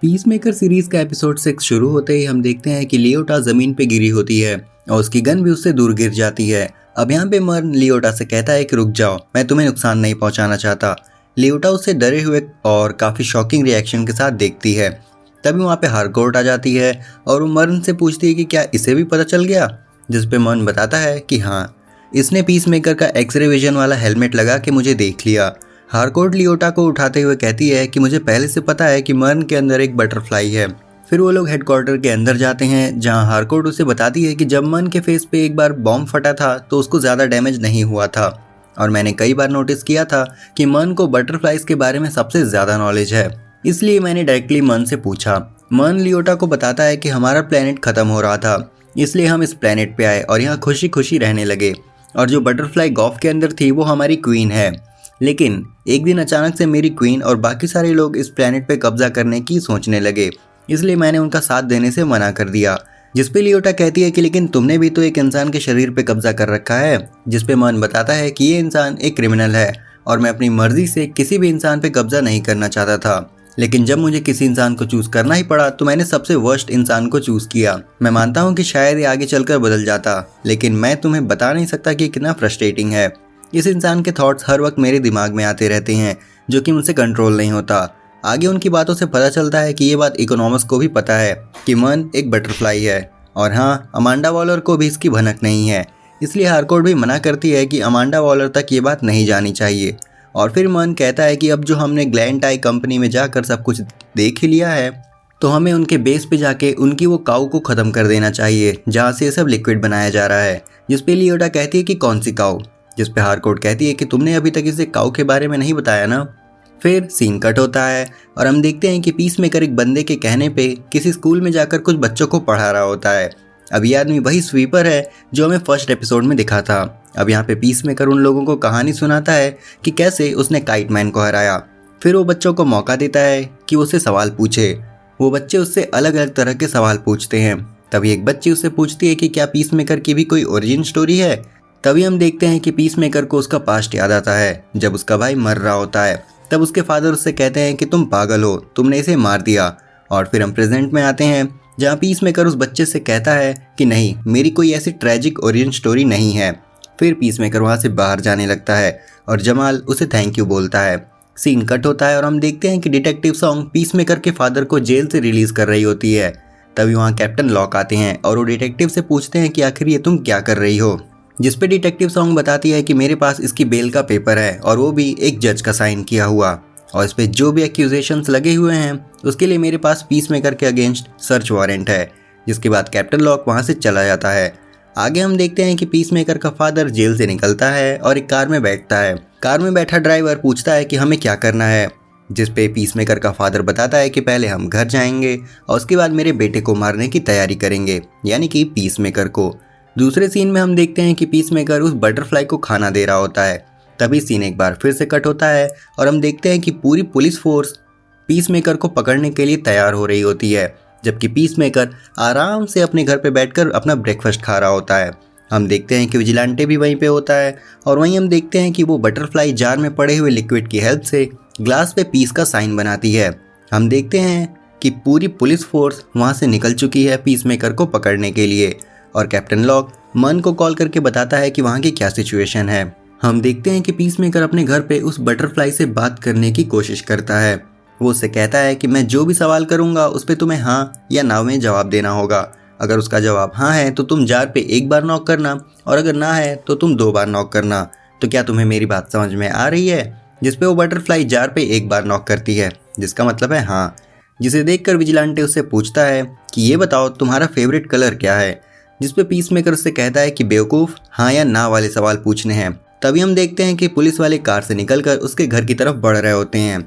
Peacemaker series का episode 6 शुरू होते ही हम देखते हैं कि लियोटा जमीन पे गिरी होती है और उसकी गन भी उससे दूर गिर जाती है। अब यहाँ पे मर्न लियोटा से कहता है कि रुक जाओ, मैं तुम्हें नुकसान नहीं पहुंचाना चाहता। लियोटा उसे डरे हुए और काफ़ी शॉकिंग रिएक्शन के साथ देखती है। तभी वहाँ पे हारकोर्ट आ जाती है और वो मर्न से पूछती है कि क्या इसे भी पता चल गया, जिस पे मर्न बताता है कि हाँ, इसने पीसमेकर का एक्सरे विजन वाला हेलमेट लगा के मुझे देख लिया। हारकोर्ट लियोटा को उठाते हुए कहती है कि मुझे पहले से पता है कि मर्न के अंदर एक बटरफ्लाई है। फिर वो लोग हेडक्वार्टर के अंदर जाते हैं, जहां हारकोर्ट उसे बताती है कि जब मर्न के फेस पे एक बार बॉम्ब फटा था तो उसको ज़्यादा डैमेज नहीं हुआ था। और मैंने कई बार नोटिस किया था कि मर्न को बटरफ्लाइज के बारे में सबसे ज़्यादा नॉलेज है, इसलिए मैंने डायरेक्टली मर्न से पूछा। मर्न लियोटा को बताता है कि हमारा प्लेनेट ख़त्म हो रहा था, इसलिए हम इस प्लेनेट पे आए और यहाँ खुशी खुशी रहने लगे। और जो बटरफ्लाई गॉफ के अंदर थी वो हमारी क्वीन है। लेकिन एक दिन अचानक से मेरी क्वीन और बाकी सारे लोग इस प्लेनेट पे कब्जा करने की सोचने लगे, इसलिए मैंने उनका साथ देने से मना कर दिया। जिस पे लियोटा कहती है कि लेकिन तुमने भी तो एक इंसान के शरीर पे कब्जा कर रखा है। जिस पे मर्न बताता है कि ये इंसान एक क्रिमिनल है और मैं अपनी मर्जी से किसी भी इंसान पे कब्जा नहीं करना चाहता था, लेकिन जब मुझे किसी इंसान को चूज करना ही पड़ा तो मैंने सबसे वर्स्ट इंसान को चूज किया। मैं मानता हूँ कि शायद ये आगे चलकर बदल जाता, लेकिन मैं तुम्हें बता नहीं सकता कि कितना फ्रस्ट्रेटिंग है। इस इंसान के थॉट्स हर वक्त मेरे दिमाग में आते रहते हैं, जो कि मुझसे कंट्रोल नहीं होता। आगे उनकी बातों से पता चलता है कि ये बात इकोनॉमिक्स को भी पता है कि मर्न एक बटरफ्लाई है। और हाँ, अमांडा वॉलर को भी इसकी भनक नहीं है, इसलिए हारकोर्ट भी मना करती है कि अमांडा वॉलर तक ये बात नहीं जानी चाहिए। और फिर मर्न कहता है कि अब जो हमने ग्लैंटाई कंपनी में जाकर सब कुछ देख ही लिया है, तो हमें उनके बेस पे जाके उनकी वो काऊ को ख़त्म कर देना चाहिए जहाँ से ये सब लिक्विड बनाया जा रहा है। जिस पे लियोटा कहती है कि कौन सी काऊ, जिस पे हारकोर्ट कहती है कि तुमने अभी तक इसे काऊ के बारे में नहीं बताया ना। फिर सीन कट होता है और हम देखते हैं कि पीसमेकर एक बंदे के कहने पे किसी स्कूल में जाकर कुछ बच्चों को पढ़ा रहा होता है। अब ये आदमी वही स्वीपर है जो हमें फर्स्ट एपिसोड में दिखा था। अब यहाँ पे पीसमेकर उन लोगों को कहानी सुनाता है कि कैसे उसने काइटमैन को हराया। फिर वो बच्चों को मौका देता है कि वो उससे सवाल पूछे। वो बच्चे उससे अलग अलग तरह के सवाल पूछते हैं। तभी एक बच्ची उससे पूछती है कि क्या पीसमेकर की भी कोई ओरिजिन स्टोरी है। तभी हम देखते हैं कि पीसमेकर को उसका पास्ट याद आता है, जब उसका भाई मर रहा होता है। तब उसके फादर उससे कहते हैं कि तुम पागल हो, तुमने इसे मार दिया। और फिर हम प्रेजेंट में आते हैं, जहाँ पीसमेकर उस बच्चे से कहता है कि नहीं, मेरी कोई ऐसी ट्रेजिक ओरिजिन स्टोरी नहीं है। फिर पीसमेकर वहाँ से बाहर जाने लगता है और जमाल उसे थैंक यू बोलता है। सीन कट होता है और हम देखते हैं कि डिटेक्टिव सॉन्ग पीसमेकर के फादर को जेल से रिलीज कर रही होती है। तभी वहाँ कैप्टन लॉक आते हैं और वो डिटेक्टिव से पूछते हैं कि आखिर ये तुम क्या कर रही हो। जिस पे डिटेक्टिव सॉन्ग बताती है कि मेरे पास इसकी बेल का पेपर है और वो भी एक जज का साइन किया हुआ, और इस पे जो भी एक्यूजेशंस लगे हुए हैं उसके लिए मेरे पास पीसमेकर के अगेंस्ट सर्च वारंट है। जिसके बाद कैप्टन लॉक वहाँ से चला जाता है। आगे हम देखते हैं कि पीसमेकर का फादर जेल से निकलता है और एक कार में बैठता है। कार में बैठा ड्राइवर पूछता है कि हमें क्या करना है। जिस पे पीसमेकर का फादर बताता है कि पहले हम घर जाएंगे और उसके बाद मेरे बेटे को मारने की तैयारी करेंगे, यानी कि पीसमेकर को। दूसरे सीन में हम देखते हैं कि पीसमेकर उस बटरफ्लाई को खाना दे रहा होता है। तभी सीन एक बार फिर से कट होता है और हम देखते हैं कि पूरी पुलिस फोर्स पीसमेकर को पकड़ने के लिए तैयार हो रही होती है, जबकि पीसमेकर आराम से अपने घर पे बैठकर अपना ब्रेकफास्ट खा रहा होता है। हम देखते हैं कि विजिलेंटे भी वहीं पे होता है और वहीं हम देखते हैं कि वो बटरफ्लाई जार में पड़े हुए लिक्विड की हेल्प से ग्लास पे पीस का साइन बनाती है। हम देखते हैं कि पूरी पुलिस फोर्स वहाँ से निकल चुकी है पीसमेकर को पकड़ने के लिए, और कैप्टन लॉक मर्न को कॉल करके बताता है कि वहाँ की क्या सिचुएशन है। हम देखते हैं कि पीसमेकर अपने घर पे उस बटरफ्लाई से बात करने की कोशिश करता है। वो उससे कहता है कि मैं जो भी सवाल करूँगा उस पर तुम्हें हाँ या ना में जवाब देना होगा। अगर उसका जवाब हाँ है तो तुम जार पे एक बार नॉक करना, और अगर ना है तो तुम 2 बार नॉक करना। तो क्या तुम्हें मेरी बात समझ में आ रही है? जिस पे वो बटरफ्लाई जार पे एक बार नॉक करती है, जिसका मतलब है हाँ। जिसे देखकर विजिलेंटे उससे पूछता है कि ये बताओ तुम्हारा फेवरेट कलर क्या है। जिस पे पीसमेकर उससे कहता है कि बेवकूफ़, हाँ या ना वाले सवाल पूछने हैं। तभी हम देखते हैं कि पुलिस वाले कार से निकलकर उसके घर की तरफ बढ़ रहे होते हैं।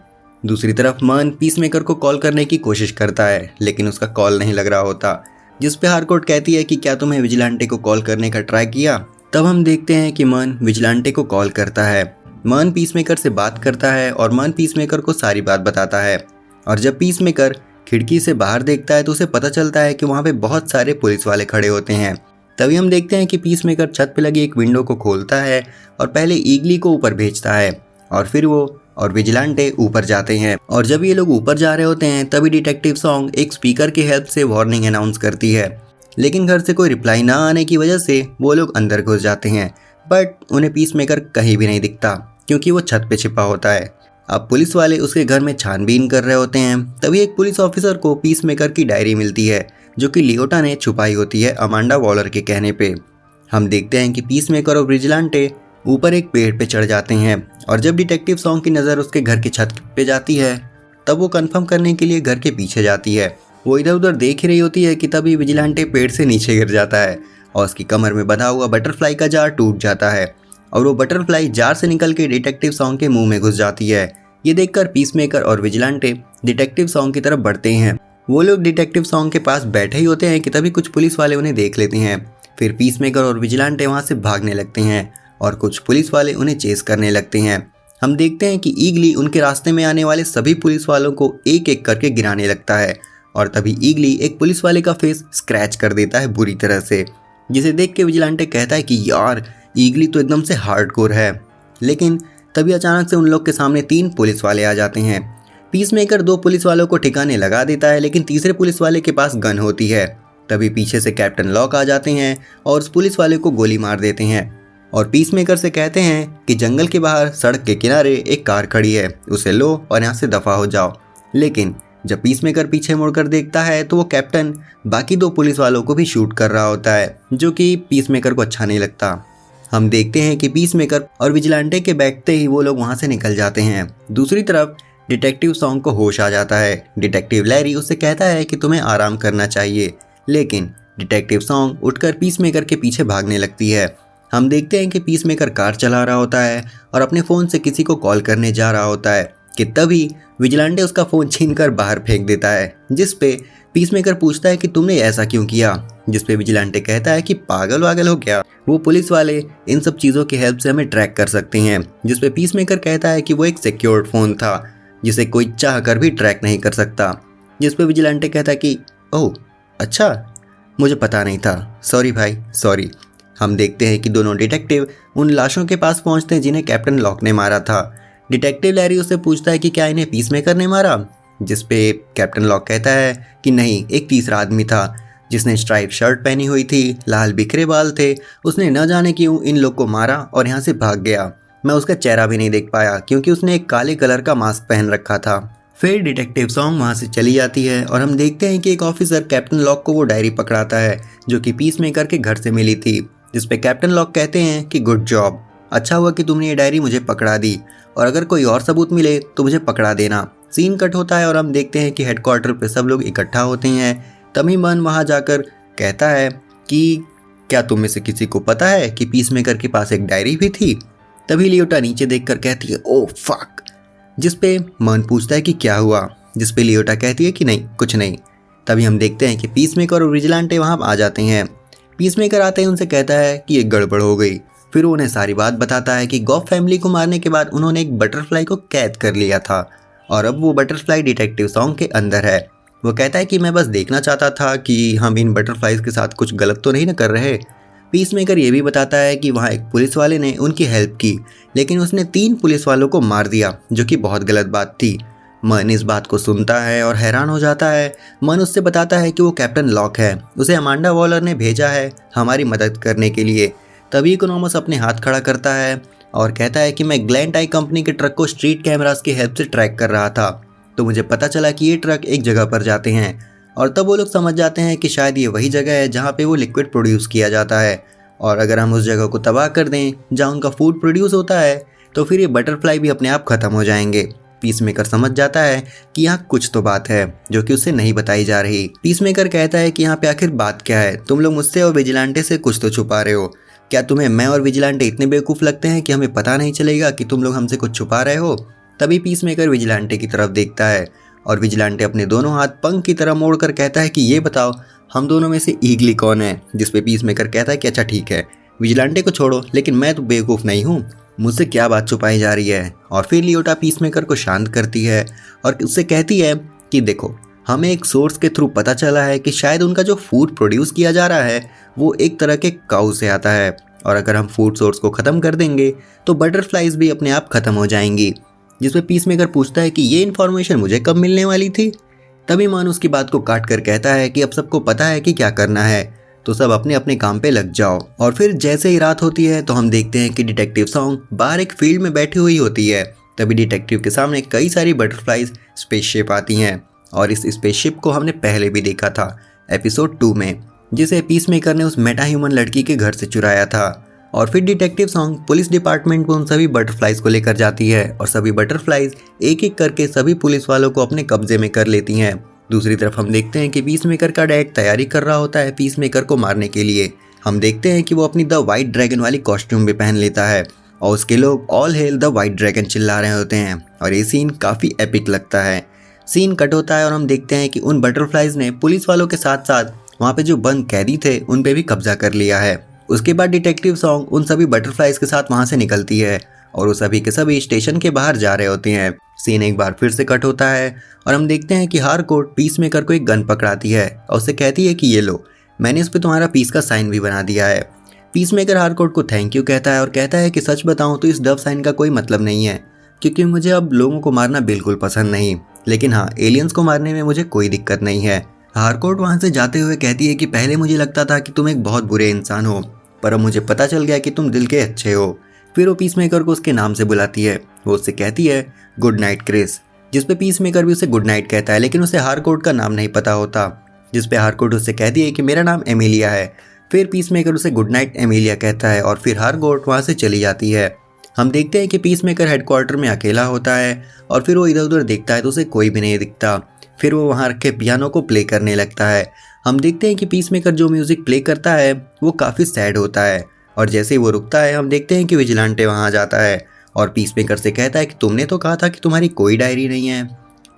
दूसरी तरफ मर्न पीसमेकर को कॉल करने की कोशिश करता है, लेकिन उसका कॉल नहीं लग रहा होता। जिस पे हारकोर्ट कहती है कि क्या तुम्हें विजिलेंटे को कॉल करने का ट्राई किया। तब हम देखते हैं कि मर्न विजिलेंटे को कॉल करता है। मर्न पीसमेकर से बात करता है और मर्न पीसमेकर को सारी बात बताता है। और जब पीसमेकर खिड़की से बाहर देखता है तो उसे पता चलता है कि वहाँ पे बहुत सारे पुलिस वाले खड़े होते हैं। तभी हम देखते हैं कि पीसमेकर छत पे लगी एक विंडो को खोलता है और पहले ईगली को ऊपर भेजता है, और फिर वो और विजिलेंटे ऊपर जाते हैं। और जब ये लोग ऊपर जा रहे होते हैं तभी डिटेक्टिव सॉन्ग एक स्पीकर की हेल्प से वार्निंग अनाउंस करती है, लेकिन घर से कोई रिप्लाई ना आने की वजह से वो लोग अंदर घुस जाते हैं। बट उन्हें पीसमेकर कहीं भी नहीं दिखता क्योंकि वो छत पे छिपा होता है। अब पुलिस वाले उसके घर में छानबीन कर रहे होते हैं, तभी एक पुलिस ऑफिसर को पीसमेकर की डायरी मिलती है जो कि लियोटा ने छुपाई होती है अमांडा वॉलर के कहने पे। हम देखते हैं कि पीसमेकर और विजिलेंटे ऊपर एक पेड़ पे चढ़ जाते हैं और जब डिटेक्टिव सॉन्ग की नज़र उसके घर की छत पे जाती है तब वो कंफर्म करने के लिए घर के पीछे जाती है। वो इधर उधर देख ही रही होती है कि तभी विजिलेंटे पेड़ से नीचे गिर जाता है और उसकी कमर में बंधा हुआ बटरफ्लाई का जार टूट जाता है और वो बटरफ्लाई जार से निकल के डिटेक्टिव सॉन्ग के मुंह में घुस जाती है। ये देखकर पीसमेकर और विजिलेंटे डिटेक्टिव सॉन्ग की तरफ बढ़ते हैं। वो लोग डिटेक्टिव सॉन्ग के पास बैठे ही होते हैं कि तभी कुछ पुलिस वाले उन्हें देख लेते हैं। फिर पीसमेकर और विजिलेंटे वहाँ से भागने लगते हैं और कुछ पुलिस वाले उन्हें चेस करने लगते हैं। हम देखते हैं कि ईगली उनके रास्ते में आने वाले सभी पुलिस वालों को एक एक करके गिराने लगता है और तभी ईगली एक पुलिस वाले का फेस स्क्रैच कर देता है बुरी तरह से, जिसे देख के विजिलेंटे कहता है कि यार ईगली तो एकदम से हार्डकोर है। लेकिन तभी अचानक से उन लोग के सामने 3 पुलिस वाले आ जाते हैं। पीसमेकर 2 पुलिस वालों को ठिकाने लगा देता है, लेकिन तीसरे पुलिस वाले के पास गन होती है। तभी पीछे से कैप्टन लॉक आ जाते हैं और उस पुलिस वाले को गोली मार देते हैं और पीसमेकर से कहते हैं कि जंगल के बाहर सड़क के किनारे एक कार खड़ी है, उसे लो और यहाँ से दफा हो जाओ। लेकिन जब पीसमेकर पीछे मुड़कर देखता है तो वो कैप्टन बाकी 2 पुलिस वालों को भी शूट कर रहा होता है, जो कि पीसमेकर को अच्छा नहीं लगता। हम देखते हैं कि पीसमेकर और विजिलेंटे के बैठते ही वो लोग वहाँ से निकल जाते हैं। दूसरी तरफ डिटेक्टिव सॉन्ग को होश आ जाता है। डिटेक्टिव लैरी उससे कहता है कि तुम्हें आराम करना चाहिए, लेकिन डिटेक्टिव सॉन्ग उठकर पीसमेकर के पीछे भागने लगती है। हम देखते हैं कि पीसमेकर कार चला रहा होता है और अपने फ़ोन से किसी को कॉल करने जा रहा होता है कि तभी विजिलेंटे उसका फ़ोन छीनकर बाहर फेंक देता है, जिस पे पीसमेकर पूछता है कि तुमने ऐसा क्यों किया, जिस पे विजिलेंटे कहता है कि पागल वागल हो क्या, वो पुलिस वाले इन सब चीज़ों की हेल्प से हमें ट्रैक कर सकते हैं। जिस पे पीसमेकर कहता है कि वो एक सिक्योर्ड फ़ोन था जिसे कोई चाह कर भी ट्रैक नहीं कर सकता। जिस पे विजिलेंटे कहता है कि ओह अच्छा, मुझे पता नहीं था, सॉरी भाई सॉरी। हम देखते हैं कि दोनों डिटेक्टिव उन लाशों के पास पहुंचते हैं जिन्हें कैप्टन लॉक ने मारा था। डिटेक्टिव लैरी उससे पूछता है कि क्या इन्हें पीसमेकर ने मारा, जिस पे कैप्टन लॉक कहता है कि नहीं, एक तीसरा आदमी था जिसने स्ट्राइप शर्ट पहनी हुई थी, लाल बिखरे बाल थे, उसने न जाने क्यों इन लोग को मारा और यहाँ से भाग गया। मैं उसका चेहरा भी नहीं देख पाया क्योंकि उसने एक काले कलर का मास्क पहन रखा था। फिर डिटेक्टिव सॉन्ग वहाँ से चली जाती है और हम देखते हैं कि एक ऑफिसर कैप्टन लॉक को वो डायरी पकड़ाता है जो कि पीसमेकर के घर से मिली थी, जिस पे कैप्टन लॉक कहते हैं कि गुड जॉब, अच्छा हुआ कि तुमने ये डायरी मुझे पकड़ा दी और अगर कोई और सबूत मिले तो मुझे पकड़ा देना। सीन कट होता है और हम देखते हैं कि हेडक्वार्टर पे सब लोग इकट्ठा होते हैं। तभी मन वहाँ जाकर कहता है कि क्या तुम में से किसी को पता है कि पीसमेकर के पास एक डायरी भी थी। तभी लियोटा नीचे देखकर कहती है ओह फक, जिस पे मन पूछता है कि क्या हुआ, जिस पे लियोटा कहती है कि नहीं कुछ नहीं। तभी हम देखते हैं कि पीसमेकर और विजिलेंटे वहाँ आ जाते हैं। पीसमेकर आते ही उनसे कहता है कि एक गड़बड़ हो गई। फिर वो उन्हें सारी बात बताता है कि गॉफ फैमिली को मारने के बाद उन्होंने एक बटरफ्लाई को कैद कर लिया था और अब वो बटरफ्लाई डिटेक्टिव सॉन्ग के अंदर है। वो कहता है कि मैं बस देखना चाहता था कि हम इन बटरफ्लाइज के साथ कुछ गलत तो नहीं ना कर रहे। पीसमेकर ये भी बताता है कि वहाँ एक पुलिस वाले ने उनकी हेल्प की, लेकिन उसने 3 पुलिस वालों को मार दिया, जो कि बहुत गलत बात थी। मन इस बात को सुनता है और हैरान हो जाता है। मन उससे बताता है कि वो कैप्टन लॉक है, उसे अमांडा वॉलर ने भेजा है हमारी मदद करने के लिए। तभी इकोनॉमस अपने हाथ खड़ा करता है और कहता है कि मैं ग्लैंड आई कंपनी के ट्रक को स्ट्रीट कैमरास की हेल्प से ट्रैक कर रहा था, तो मुझे पता चला कि ये ट्रक एक जगह पर जाते हैं और तब वो लोग समझ जाते हैं कि शायद ये वही जगह है जहाँ पे वो लिक्विड प्रोड्यूस किया जाता है और अगर हम उस जगह को तबाह कर दें जहाँ उनका फूड प्रोड्यूस होता है तो फिर ये बटरफ्लाई भी अपने आप ख़त्म हो जाएंगे। पीसमेकर समझ जाता है कि यहाँ कुछ तो बात है जो कि उससे नहीं बताई जा रही। पीसमेकर कहता है कि यहाँ पे आखिर बात क्या है, तुम लोग मुझसे और विजिलेंटे से कुछ तो छुपा रहे हो। क्या तुम्हें मैं और विजिलेंटे इतने बेवकूफ़ लगते हैं कि हमें पता नहीं चलेगा कि तुम लोग हमसे कुछ छुपा रहे हो। तभी पीसमेकर विजिलेंटे की तरफ देखता है और विजिलेंटे अपने दोनों हाथ पंख की तरह मोड़कर कहता है कि ये बताओ हम दोनों में से ईगली कौन है। जिस पे पीसमेकर कहता है कि अच्छा ठीक है, विजिलेंटे को छोड़ो, लेकिन मैं तो बेवकूफ़ नहीं हूँ, मुझसे क्या बात छुपाई जा रही है। और फिर लियोटा पीसमेकर को शांत करती है और उससे कहती है कि देखो, हमें एक सोर्स के थ्रू पता चला है कि शायद उनका जो फूड प्रोड्यूस किया जा रहा है वो एक तरह के काऊ से आता है और अगर हम फूड सोर्स को ख़त्म कर देंगे तो बटरफ्लाइज भी अपने आप ख़त्म हो जाएंगी। जिसमें पीसमेकर पूछता है कि ये इन्फॉर्मेशन मुझे कब मिलने वाली थी। तभी मन उसकी बात को काट कर कहता है कि अब सबको पता है कि क्या करना है, तो सब अपने अपने काम पे लग जाओ। और फिर जैसे ही रात होती है तो हम देखते हैं कि डिटेक्टिव सॉन्ग बाहर एक फील्ड में बैठी हुई होती है। तभी डिटेक्टिव के सामने कई सारी बटरफ्लाइज स्पेसशिप आती हैं और इस स्पेसशिप को हमने पहले भी देखा था एपिसोड 2 में, जिसे पीसमेकर ने उस मेटा ह्यूमन लड़की के घर से चुराया था। और फिर डिटेक्टिव सॉन्ग पुलिस डिपार्टमेंट को उन सभी बटरफ्लाइज को लेकर जाती है और सभी बटरफ्लाइज एक एक करके सभी पुलिस वालों को अपने कब्जे में कर लेती हैं। दूसरी तरफ हम देखते हैं कि पीसमेकर का डैड तैयारी कर रहा होता है पीसमेकर को मारने के लिए। हम देखते हैं कि वो अपनी द वाइट ड्रैगन वाली कॉस्ट्यूम भी पहन लेता है और उसके लोग all hello the white dragon चिल्ला रहे होते हैं और ये सीन काफ़ी एपिक लगता है। सीन कट होता है और हम देखते हैं कि उन बटरफ्लाइज ने पुलिस वालों के साथ साथ वहाँ पे जो बंद कैदी थे उन पे भी कब्जा कर लिया है। उसके बाद डिटेक्टिव सॉन्ग उन सभी बटरफ्लाइज के साथ वहाँ से निकलती है और वो सभी के सभी स्टेशन के बाहर जा रहे होते हैं। सीन एक बार फिर से कट होता है और हम देखते हैं कि हारकोर्ट पीसमेकर को एक गन पकड़ाती है और उससे कहती है कि ये लो, मैंने इस पे तुम्हारा पीस का साइन भी बना दिया है। पीसमेकर हारकोर्ट को थैंक यू कहता है और कहता है कि सच बताऊं तो इस डव साइन का कोई मतलब नहीं है, क्योंकि मुझे अब लोगों को मारना बिल्कुल पसंद नहीं, लेकिन हाँ एलियंस को मारने में मुझे कोई दिक्कत नहीं है। हारकोर्ट वहाँ से जाते हुए कहती है कि पहले मुझे लगता था कि तुम एक बहुत बुरे इंसान हो, पर अब मुझे पता चल गया कि तुम दिल के अच्छे हो। फिर वो पीसमेकर को उसके नाम से बुलाती है। वो उससे कहती है गुड नाइट क्रिस, जिस पे पीसमेकर भी उसे गुड नाइट कहता है, लेकिन उसे हारकोर्ट का नाम नहीं पता होता, जिस पे हारकोर्ट उससे कहती है कि मेरा नाम एमिलिया है। फिर पीसमेकर उसे गुड नाइट एमिलिया कहता है और फिर हारकोर्ट वहाँ से चली जाती है। हम देखते हैं कि पीसमेकर हेडक्वार्टर में अकेला होता है और फिर वो इधर उधर देखता है तो उसे कोई भी नहीं दिखता। फिर वो वहाँ रखे पियानो को प्ले करने लगता है। हम देखते हैं कि पीसमेकर जो म्यूज़िक प्ले करता है वो काफ़ी सैड होता है और जैसे ही वो रुकता है हम देखते हैं कि विजिलेंटे वहाँ आ जाता है और पीसमेकर से कहता है कि तुमने तो कहा था कि तुम्हारी कोई डायरी नहीं है।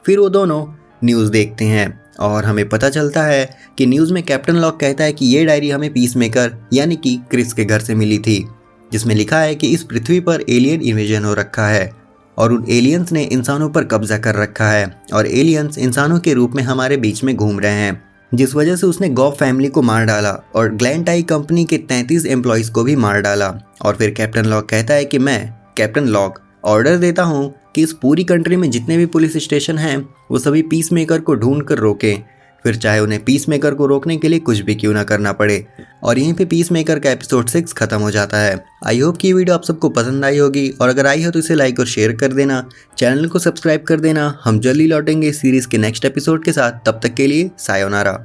फिर वो दोनों न्यूज़ देखते हैं और हमें पता चलता है कि न्यूज़ में कैप्टन लॉक कहता है कि ये डायरी हमें पीसमेकर यानी कि क्रिस के घर से मिली थी, जिसमें लिखा है कि इस पृथ्वी पर एलियन इन्वेजन हो रखा है और उन एलियंस ने इंसानों पर कब्जा कर रखा है और एलियंस इंसानों के रूप में हमारे बीच में घूम रहे हैं, जिस वजह से उसने गॉफ फैमिली को मार डाला और ग्लैंटाई कंपनी के 33 एम्प्लॉयज़ को भी मार डाला। और फिर कैप्टन लॉक कहता है कि मैं कैप्टन लॉक ऑर्डर देता हूँ कि इस पूरी कंट्री में जितने भी पुलिस स्टेशन हैं वो सभी पीसमेकर को ढूंढ कर रोकें, फिर चाहे उन्हें पीसमेकर को रोकने के लिए कुछ भी क्यों ना करना पड़े। और यहीं पे पीसमेकर का एपिसोड 6 खत्म हो जाता है। आई होप कि ये वीडियो आप सबको पसंद आई होगी और अगर आई हो तो इसे लाइक और शेयर कर देना, चैनल को सब्सक्राइब कर देना। हम जल्दी लौटेंगे इस सीरीज़ के नेक्स्ट एपिसोड के साथ, तब तक के लिए सायोनारा।